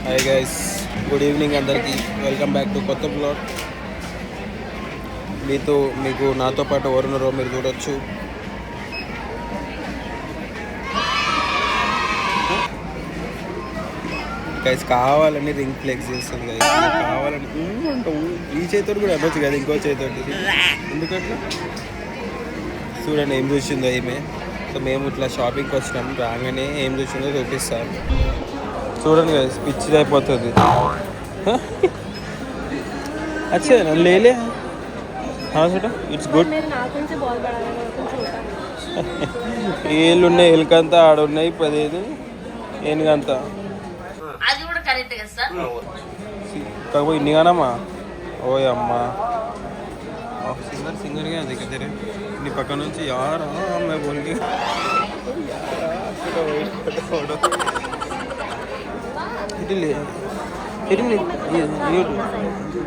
Hi guys, good evening అందరికీ. Welcome back to కొత్త blog. మీకు నాతో పాటు ఎవరున్నారో మీరు చూడొచ్చు. గైస్ కావాలని రింగ్ ఫ్లెక్స్ చేస్తుంది గైస్, కావాలని ఈ చేతితో కూడా అనొచ్చు కదా, ఇంకో చేతితోటి ఎందుకంటే చూడండి ఏం చూసిందో ఈమె. సో మేము ఇట్లా షాపింగ్కి వచ్చినాం, రాగానే ఏం చూసిందో చూపిస్తాను. చూడండి గైస్, పిచ్చిది అయిపోతుంది. అచ్చా లేలే ఇట్స్ గుడ్. ఏళ్ళున్నాయి, ఎలుకంతా ఆడున్నాయి 15 ఏనుగంతా. కాకపోతే ఇన్ని కానమ్మా. ఓయ్ అమ్మా, సింగర్గా అది కదా నీ పక్క నుంచి యారా అమ్మాయి బోల్కి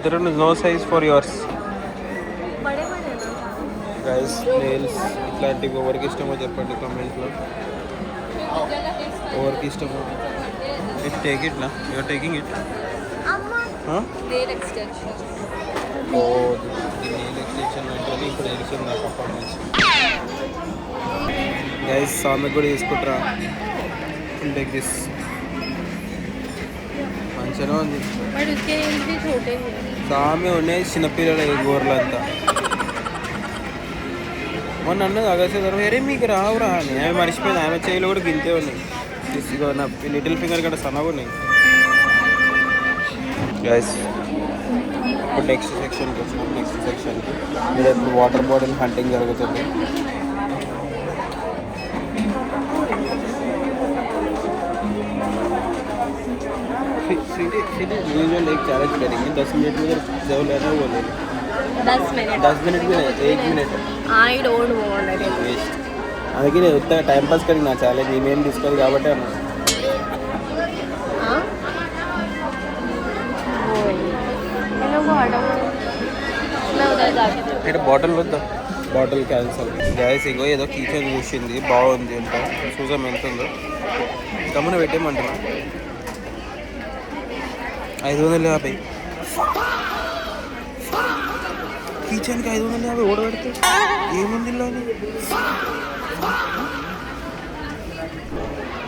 there is no size for yours guys. nails ఇట్లాంటివి ఎవరికి ఇష్టమో చెప్పండి కామెంట్లో. ఎవరికి ఇష్టమో ఇట్ టేక్ ఇట్ నా you are taking it. Nail extension. ఓ నెయిల్ ఎక్స్టెన్షన్ అంటే ఇప్పుడు తెలిసింది నాకు అప్పటి నుంచి. గైస్ సామె కూడా తీసుకుంటారా, టేక్ దిస్. మంచిగా ఉంది. సామె ఉన్నాయి చిన్నపిల్లల గోర్లంతా. మొన్న అన్నది అగసే వేరే మీకు రావురా అని ఆమె మర్చిపోయింది. ఆమె చేయిలో కూడా గింతే ఉన్నాయి, నా లిటిల్ ఫింగర్ కూడా సన్నగా ఉన్నాయి. గైస్ ఇప్పుడు నెక్స్ట్ సెక్షన్కి వచ్చినాం. నెక్స్ట్ సెక్షన్కి మీరు ఇప్పుడు వాటర్ బాటిల్ హంటింగ్ జరుగుతుంది. यूजुअल एक चैलेंज करेंगे 10 मिनट में जब लेना वो ले 10 मिनट में 1 minute I don't want it waste. అందుకే నేను ఉత్తగా టైం పాస్ కడిగి నా ఛాలెంజ్ ఏమేమి తీసుకోవాలి కాబట్టి అన్నా. ఇక్కడ బాటిల్ వద్దా, బాటిల్ క్యాన్సల్. గ్యాస్ ఇంకో ఏదో కిచెన్ చూసింది బాగుంది అంట, చూసాం ఎంత ఉందో. గమన పెట్టేయమంటున్నా 550. కిచెన్కి 550 ఓడబెడితే ఏముంది ఇలా అని.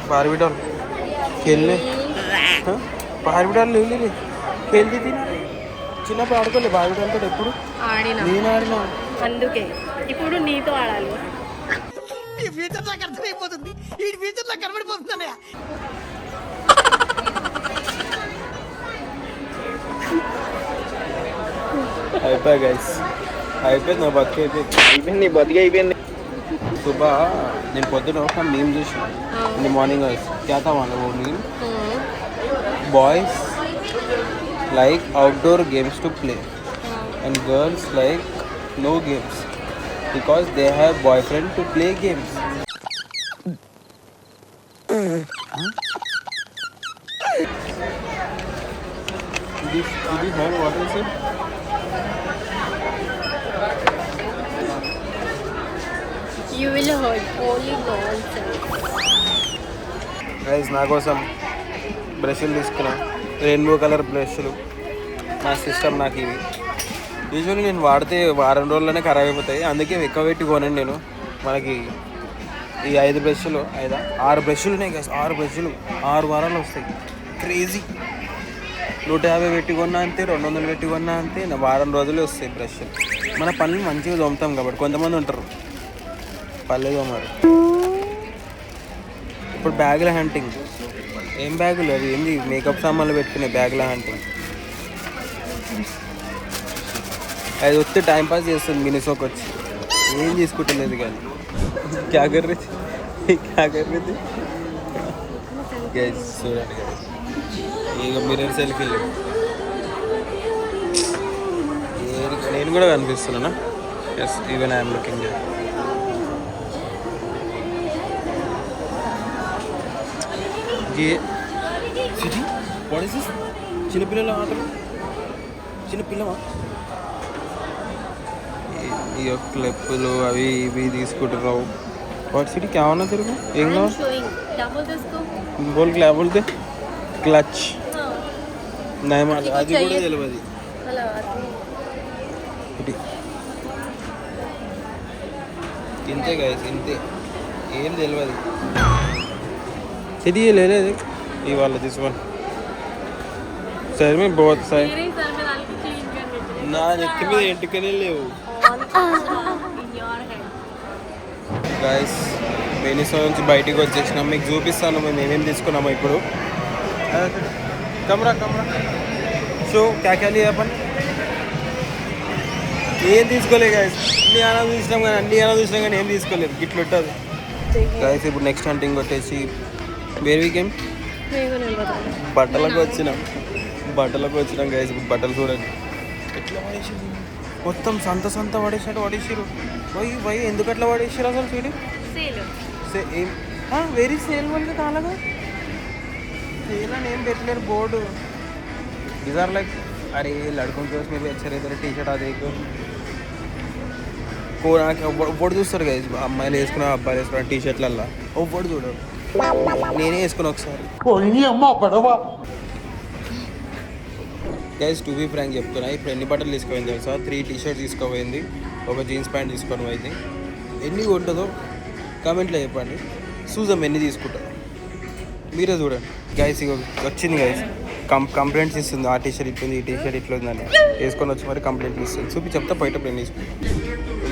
బార్బిడాల్ కెళ్ళే బార్బిడాల్ వెళ్ళి కెళ్ళి తిన చిన్నప్పుడు ఆడుకోలే బార్బిడాల్తో ఎప్పుడు. నేను ఆడినా, అందుకే ఇప్పుడు నీతో ఆడాలి. ఈ ఫ్యూచర్ నాకు అర్థమైపోతుంది, ఈ ఫ్యూచర్ నాకు కనబడిపోతుంది. అయిపోయా గైస్, అయిపోయింది నా బతికి, అయిపోయింది నీ బతికి అయిపోయింది. సుబా నేను పొద్దున ఒక మీమ్ చూసిన ఇన్ ది మార్నింగ్. క్యా థా వాలా वो meme, boys like outdoor games to play and girls like no games because they have boyfriend to play games. Did you hear what I said? You will hurt only nonsense. Guys నా కోసం బ్రష్లు తీసుకున్నా, rainbow colour బ్రష్లు. నా system నాకు ఇవి usually నేను వాడితే వారం రోజుల్లోనే ఖరాబ్ అయిపోతాయి, అందుకే ఎక్కువ పెట్టి కొనండి నేను. మనకి ఈ 5 బ్రష్లు 6 బ్రష్లు ఉన్నాయి గైస్. 6 బ్రష్లు 6 వారాలు వస్తాయి. క్రేజీ. 150 పెట్టి కొన్నా అంతే, 200 పెట్టి కొన్నా అంతే, వారం రోజులే వస్తాయి బ్రష్లు. మన పనులు మంచిగా తోముతాం కాబట్టి. కొంతమంది ఉంటారు పల్లె తోమారు. ఇప్పుడు బ్యాగుల హంటింగ్. ఏం బ్యాగులు అవి, ఏంది మేకప్ సామాన్లు పెట్టుకునే బ్యాగుల హంటింగ్. అది వస్తే టైంపాస్ చేస్తుంది మినిసోకి వచ్చి, ఏం తీసుకుంటలేదు కానీ. క్యా కర్ రही గైస్ చూడండి గైస్, ఇక మిర్రర్ సెల్ఫీలు. నేను కూడా కనిపిస్తున్నానా? Yes, even I'm looking. City what is this? చిన్నపిల్లల ఆటలు, చిన్నపిల్లవా? ఈ యొక్క క్లిప్పులు అవి ఇవి తీసుకుంటున్నావు. వాట్ సిటీ క్యా ఉన్నా తిరుగు ఏం కావాలి? बोल क्या बोलते क्लच అది కూడా తెలియదు. అలా ఇది ఇంతే గైస్, ఇంతే, ఏం తెలియదు. ఇది లేదు ఇవాళ తీసుకోండి సరే మీ బోత్ సైడ్. నా నెత్తి మీద ఎంటుకనే లేవు గైస్. వెనిసో నుంచి బయటికి వచ్చేసినాం, మీకు చూపిస్తాను మేము ఏమేమి తీసుకున్నాము ఇప్పుడు. కమరా సో క్యా లియా పని ఏం తీసుకోలేదు గైస్. అన్ని అలా చూసినాం కానీ ఏం తీసుకోలేదు, గిట్లు ఉంటుంది గైస్. ఇప్పుడు నెక్స్ట్ హంటింగ్ వచ్చేసి వేర్వీకేం బట్టలకు వచ్చినాం గైస్. ఇప్పుడు బట్టలు చూడండి ఎట్లా పడేసారు, మొత్తం సంత పడేసారు. వై ఎందుకు అట్లా పడేసారు అసలు చూడు. ఏం వెరీ సేల్ వల్ల కాలగా సేల్ అని ఏం పెట్టలేరు బోర్డు. దీస్ ఆర్ లైక్ अरे लड़कों के उसमें भी अच्छे रहते टी शर्ट आते ఒవ్వడు చూస్తారు గైస్. అమ్మాయిలు వేసుకున్నా అబ్బాయిలు వేసుకున్నా టీ షర్ట్లల్లా ఒవ్వడు చూడరు. నేనే వేసుకున్నా ఒకసారి గైస్. టు బీ ఫ్రాంక్ చెప్తున్నా, ఇప్పుడు ఎన్ని బట్టలు తీసుకుపోయింది తెలుసా? 3 టీ షర్ట్ తీసుకుపోయింది, ఒక జీన్స్ ప్యాంట్ తీసుకొని పోయింది. ఎన్ని ఉంటుందో కామెంట్లో చెప్పండి, చూద్దాం ఎన్ని తీసుకుంటారు, మీరే చూడండి గైస్. ఇక వచ్చింది గైస్, కంప్లైంట్స్ ఇస్తుంది. ఆ టీ షర్ట్ ఇట్లుంది, ఈ టీ షర్ట్ ఇట్లా ఉందని వేసుకొని వచ్చి మరి కంప్లైంట్ ఇస్తుంది. చూపి చెప్తా పోయేటప్పుడు నేను తీసుకుంటాను.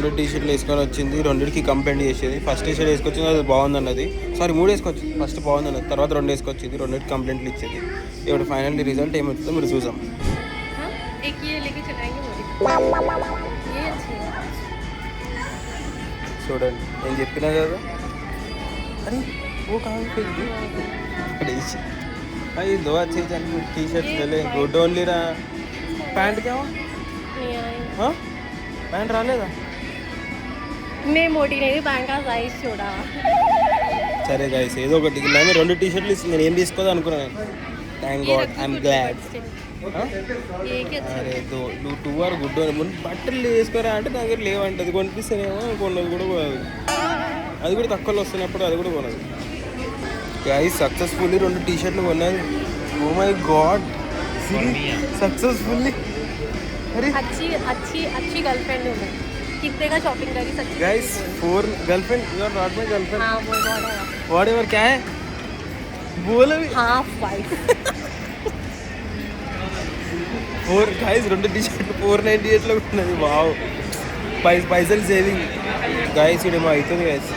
2 టీ షర్ట్లు వేసుకొని వచ్చింది, 2కి కంప్లైంట్ చేసేది. ఫస్ట్ టీ షర్ట్ వేసుకొచ్చింది, అది బాగుందన్నది. సారీ 3 వేసుకొచ్చి, ఫస్ట్ బాగుందన్నది, తర్వాత 2 వేసుకొచ్చింది, 2కి కంప్లైంట్లు ఇచ్చేది. ఇప్పుడు ఫైనల్లీ రిజల్ట్ ఏమవుతుందో మీరు చూసాం. చూడండి నేను చెప్పినా కదా. అరే ఓ కాదు अरे 2 अच्छे टी शर्ट चले गुड ओनली रा पैंट क्या हो हाँ पैंट రాలేదా? मैं मोटी नहीं पैंट का साइज छोड़ा. సరే గైస్ ఏదో ఒకటి నేను 2 టీ షర్ట్లు ఇస్తుంది, నేను ఏం తీసుకోదా అనుకున్నాను. Thank God I'm glad. అరే నువ్వు 2 ఆర్ గుడ్ బట్టలు వేసుకోరా అంటే నా దగ్గర లేవంటది, కొనిపిస్తానేమో కొన్నది కూడా పోదు. అది కూడా తక్కువలో వస్తున్నప్పుడు అది కూడా కొనదు గైస్. సక్సెస్ఫుల్లీ 2 టీ షర్ట్లు కొన్నది. Oh my God successfully. अरे अच्छी गर्लफ्रेंड हूँ मैं. कितने का शॉपिंग करी सच्ची guys? 4 girlfriend. You are not my girlfriend. हाँ वो व्हाटएवर क्या है बोलो भी. Half wife 4 guys 2 T shirt 498 లో ఉన్నది. వావ్ పైసలు సేవింగ్ గాయస్. ఇడేమో అవుతుంది గాయస్.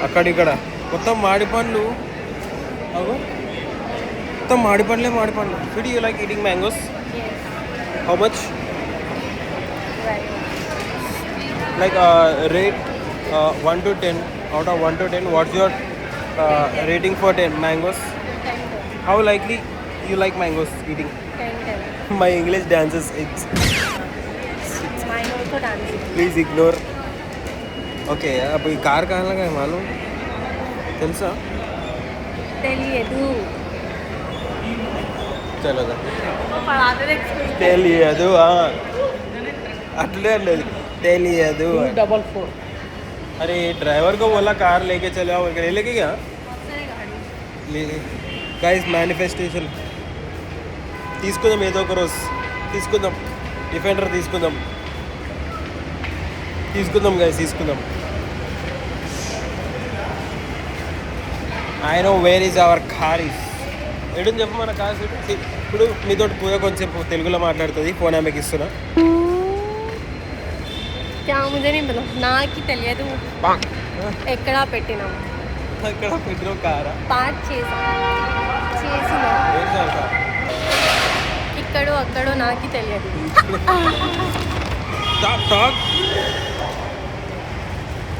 అక్కడిక్కడ మొత్తం మాడి పండ్లు, మొత్తం మాడి పండ్లే. Food you like eating mangoes? How much? Like rate 1 to 10, out of 1 to 10 what's your rating for 10 mangoes? 10. How likely you like mangoes eating? 10. My English dances it's Mine also dancing. please ignore. Okay अब ये car कहाँ लगा है मालूम? తెలుసా? తెలియదు. चलो दा पढ़ाते తెలియదు. అట్లే లేదు తెలియదు. 244. अरे ड्राइवर को बोला कार लेके चले आओ, लेके गया. गाइस मैनिफेस्टेशन తీసుకుందాం, ఏదో ఒక రోజు తీసుకుందాం. డిఫెండర్ తీసుకుందాం గైస్, తీసుకుందాం. I know where is our car is. ఎడు చెప్పు మన కార్. ఇప్పుడు మీతో పూజ కొంచెం తెలుగులో మాట్లాడుతుంది, ఫోన్ ఆమెకి ఇస్తున్నా. क्या मुझे नहीं पता. నాకి తెలియదు ఎక్కడ పెట్టినాం. ఎక్కడ పెట్టిన కారా? పార్క్ చేసిన ఇక్కడో అక్కడో నాకి తెలియదు.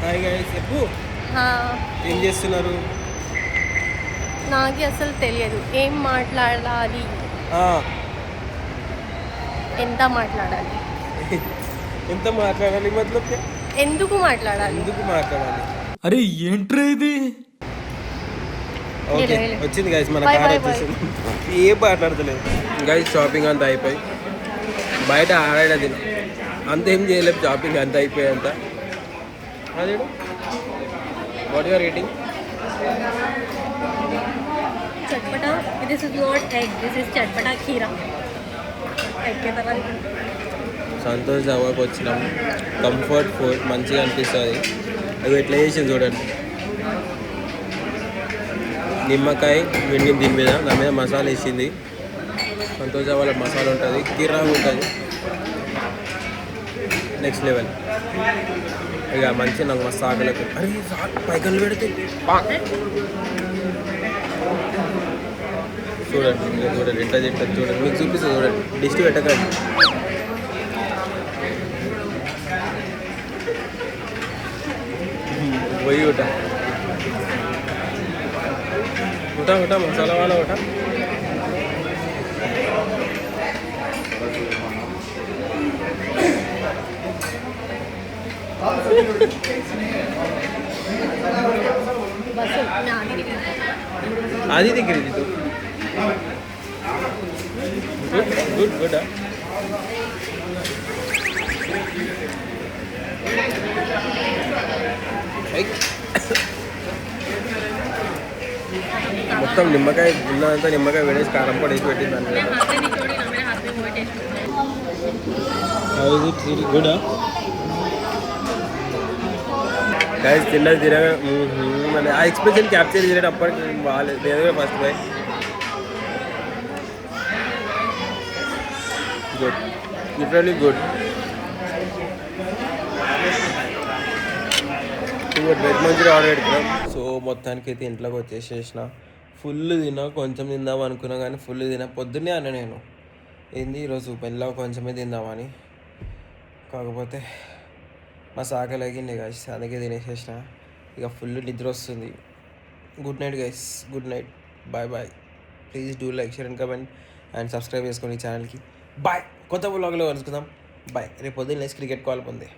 హాయ్ గైస్ చెప్పు. ఏం చేస్తున్నారు? నాకి అసలు తెలియదు ఏం మాట్లాడాలి, ఎంత మాట్లాడాలి, మతలబ్ ఎందుకు మాట్లాడాలి. అరే ఏంట్రా ఇది? ఓకే వచ్చింది గైస్ మన కార్ వచ్చేసింది. ఏం మాట్లాడతలేదు గైస్. షాపింగ్ అంతా అయిపోయి బయట ఆడేది అంతేం చేయలేదు. షాపింగ్ అంతా అయిపోయి అంత. అదే what you are rating? Chatpata. This is not egg, this is chatpata kheera. Santosh ధాబాకి వచ్చినాం. కంఫర్ట్ ఫుడ్ మంచిగా అనిపిస్తుంది. అది ఎట్లా చేసింది చూడండి. నిమ్మకాయ వెండి దీని మీద, దాని మీద మసాలా వేసింది. సంతోష్ ధాబాలో మసాలా ఉంటుంది, కిర్రాగా ఉంటుంది, నెక్స్ట్ లెవెల్. ఇక మంచి నాకు మస్తు ఆకలికి అరే పైకలు పెడితే చూడండి చూడండి ఎట్లా తింటుంది చూడండి. మీకు చూపిస్తుంది చూడండి. డిష్ పెట్టకండి. పోయి ఉటా ఉటా ఉటా మసాలా వాళ్ళ ఉటా. आधी दिख रही थी तू. Good good good. మొత్తం నిమ్మకాయ ఉన్నదంతా నిమ్మకాయ వేడేసి కారం పొడి వేసి పెట్టింది దాని మీద. గుడ్ గైస్ తినగా మన ఆ ఎక్స్ప్రెషన్ క్యాప్చర్ చేసేటప్పటికి బాగాలేదు. లేదే first by good, literally good. Veg Manchurian order పెట్టుకున్నాం. సో మొత్తానికి అయితే ఇంట్లోకి వచ్చేసేసిన. ఫుల్ తిన్నా, కొంచెం తిందాం అనుకున్నా కానీ ఫుల్ తిన్నా. పొద్దున్నే అన్న నేను ఏంది ఈరోజు పెళ్ళ కొంచెమే తిందామని, కాకపోతే మా సాకలు అయ్యింది గైస్, అందుకే తినేసేసిన. ఇక ఫుల్ నిద్ర వస్తుంది. Good night guys, good night, bye bye. Please do like, share and comment and subscribe చేసుకోండి ఈ ఛానల్కి. బాయ్. కొత్త వ్లాగ్లో కలుసుకుందాం. బాయ్. రేపు పొద్దున్న క్రికెట్ కాల్ ఉంది.